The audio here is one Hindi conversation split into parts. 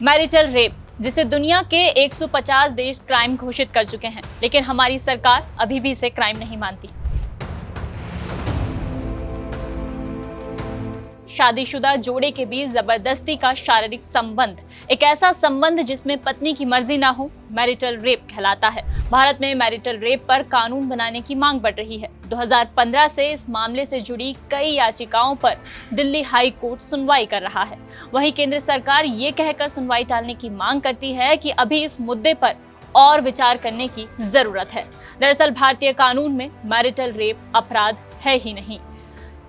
मैरिटल रेप, जिसे दुनिया के 150 देश क्राइम घोषित कर चुके हैं, लेकिन हमारी सरकार अभी भी इसे क्राइम नहीं मानती। शादीशुदा जोड़े के बीच जबरदस्ती का शारीरिक संबंध, एक ऐसा संबंध जिसमें पत्नी की मर्जी ना हो, मैरिटल रेप कहलाता है। भारत में मैरिटल रेप पर कानून बनाने की मांग बढ़ रही है। 2015 से इस मामले से जुड़ी कई याचिकाओं पर दिल्ली हाई कोर्ट सुनवाई कर रहा है। वहीं केंद्र सरकार ये कहकर सुनवाई टालने की मांग करती है कि अभी इस मुद्दे पर और विचार करने की जरूरत है। दरअसल भारतीय कानून में मैरिटल रेप अपराध है ही नहीं।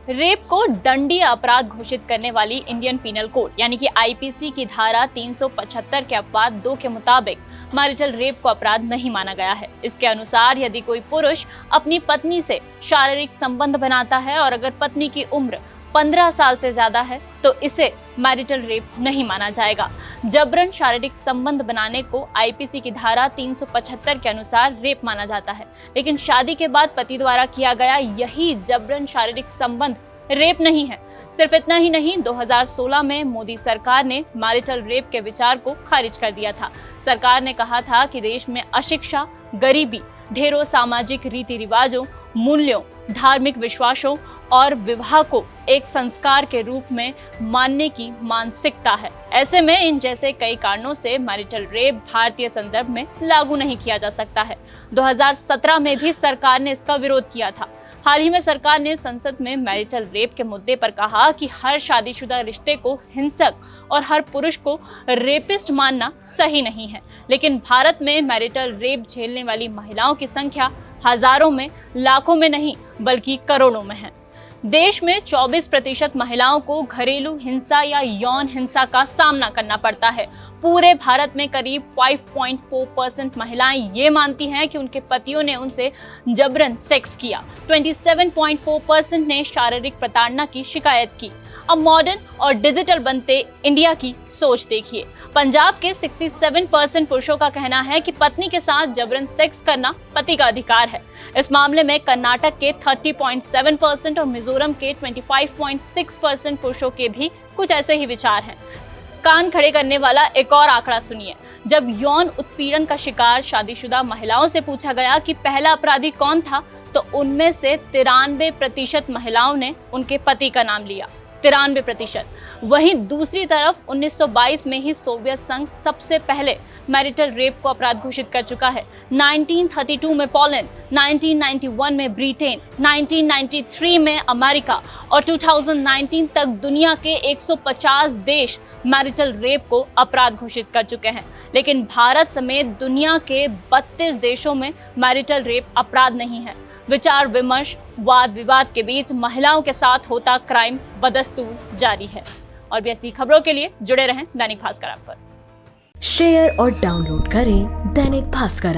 रेप को दंडनीय अपराध घोषित करने वाली इंडियन पीनल कोड यानी कि आईपीसी की धारा 375 के अपवाद 2 के मुताबिक मैरिटल रेप को अपराध नहीं माना गया है। इसके अनुसार यदि कोई पुरुष अपनी पत्नी से शारीरिक संबंध बनाता है और अगर पत्नी की उम्र 15 साल से ज्यादा है तो इसे मैरिटल रेप नहीं माना जाएगा। जबरन शारीरिक संबंध बनाने को आईपीसी की धारा 375 के अनुसार रेप माना जाता है, लेकिन शादी के बाद पति द्वारा किया गया यही जबरन शारीरिक संबंध रेप नहीं है। सिर्फ इतना ही नहीं, 2016 में मोदी सरकार ने मैरिटल रेप के विचार को खारिज कर दिया था। सरकार ने कहा था कि देश में अशिक्षा, गरीबी, ढेरों सामाजिक रीति रिवाजों, मूल्यों, धार्मिक विश्वासों और विवाह को एक संस्कार के रूप में मानने की मानसिकता है। ऐसे में इन जैसे कई कारणों से मैरिटल रेप भारतीय संदर्भ में लागू नहीं किया जा सकता है। 2017 में भी सरकार ने इसका विरोध किया था। हाल ही में सरकार ने संसद में मैरिटल रेप के मुद्दे पर कहा कि हर शादीशुदा रिश्ते को हिंसक और हर पुरुष को रेपिस्ट मानना सही नहीं है। लेकिन भारत में मैरिटल रेप झेलने वाली महिलाओं की संख्या हजारों में, लाखों में नहीं बल्कि करोड़ों में है। देश में 24% महिलाओं को घरेलू हिंसा या यौन हिंसा का सामना करना पड़ता है। पूरे भारत में करीब 5.4% महिलाएं ये मानती हैं कि उनके पतियों ने उनसे जबरन सेक्स किया। 27.4% ने शारीरिक प्रताड़ना की शिकायत की। अब मॉडर्न और डिजिटल बनते इंडिया की सोच देखिए। पंजाब के 67% पुरुषों का कहना है कि पत्नी के साथ जबरन सेक्स करना पति का अधिकार है। इस मामले में कर्नाटक के 30.7% और मिजोरम के 25.6% पुरुषों के भी कुछ ऐसे ही विचार हैं। कान खड़े करने वाला एक और आंकड़ा सुनिए। जब यौन उत्पीड़न का शिकार शादीशुदा महिलाओं से पूछा गया कि पहला अपराधी कौन था, तो उनमें से 93% महिलाओं ने उनके पति का नाम लिया। 93%। वहीं दूसरी तरफ 1922 में ही सोवियत संघ सबसे पहले मैरिटल रेप को अपराध घोषित कर चुका है। 1932 में पोलैंड, 1991 में ब्रिटेन, 1993 में अमेरिका और 2019 तक दुनिया के 150 देश मैरिटल रेप को अपराध घोषित कर चुके हैं। लेकिन भारत समेत दुनिया के 32 देशों में मैरिटल रेप अपराध नहीं है। विचार विमर्श, वाद विवाद के बीच महिलाओं के साथ होता क्राइम बदस्तूर जारी है। और भी ऐसी खबरों के लिए जुड़े रहें दैनिक भास्कर ऐप पर। शेयर और डाउनलोड करें दैनिक भास्कर ऐप।